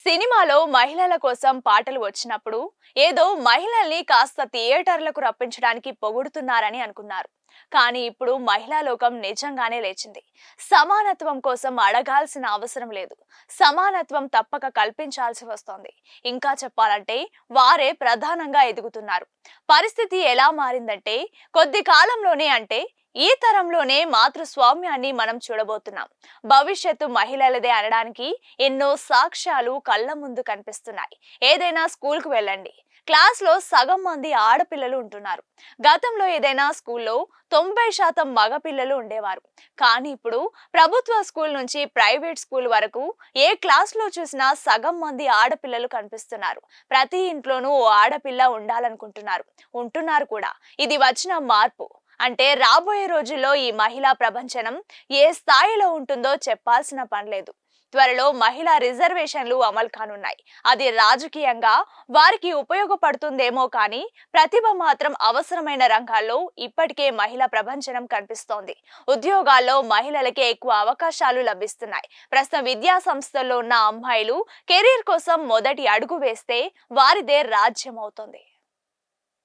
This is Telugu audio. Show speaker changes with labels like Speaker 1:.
Speaker 1: సినిమాలో మహిళల కోసం పాటలు వచ్చినప్పుడు ఏదో మహిళల్ని కాస్త థియేటర్లకు రప్పించడానికి పొగుడుతున్నారని అనుకున్నారు. కానీ ఇప్పుడు మహిళా లోకం నిజంగానే లేచింది. సమానత్వం కోసం అడగాల్సిన అవసరం లేదు. సమానత్వం తప్పక కల్పించాల్సి వస్తోంది. ఇంకా చెప్పాలంటే వారే ప్రధానంగా ఎదుగుతున్నారు. పరిస్థితి ఎలా మారిందంటే కొద్ది కాలంలోనే అంటే ఈ తరంలోనే మాతృస్వామ్యాన్ని మనం చూడబోతున్నాం. భవిష్యత్తు మహిళలదే అనడానికి ఎన్నో సాక్ష్యాలు కళ్ళ ముందు కనిపిస్తున్నాయి. ఏదైనా స్కూల్కు వెళ్ళండి, క్లాస్లో సగం మంది ఆడపిల్లలు ఉంటున్నారు. గతంలో ఏదైనా స్కూల్లో 90% మగపిల్లలు ఉండేవారు. కానీ ఇప్పుడు ప్రభుత్వ స్కూల్ నుంచి ప్రైవేట్ స్కూల్ వరకు ఏ క్లాస్లో చూసినా సగం మంది ఆడపిల్లలు కనిపిస్తున్నారు. ప్రతి ఇంట్లోనూ ఓ ఆడపిల్ల ఉండాలనుకుంటున్నారు, ఉంటున్నారు కూడా. ఇది వచ్చిన మార్పు. అంటే రాబోయే రోజుల్లో ఈ మహిళా ప్రపంచనం ఏ స్థాయిలో ఉంటుందో చెప్పాల్సిన పనిలేదు. త్వరలో మహిళా రిజర్వేషన్లు అమలు కానున్నాయి. అది రాజకీయంగా వారికి ఉపయోగపడుతుందేమో కానీ ప్రతిభ మాత్రం అవసరమైన రంగాల్లో ఇప్పటికే మహిళా ప్రపంచనం కనిపిస్తోంది. ఉద్యోగాల్లో మహిళలకే ఎక్కువ అవకాశాలు లభిస్తున్నాయి. ప్రస్తుతం విద్యా సంస్థల్లో ఉన్న అమ్మాయిలు కెరీర్ కోసం మొదటి అడుగు వేస్తే వారిదే రాజ్యం అవుతుంది.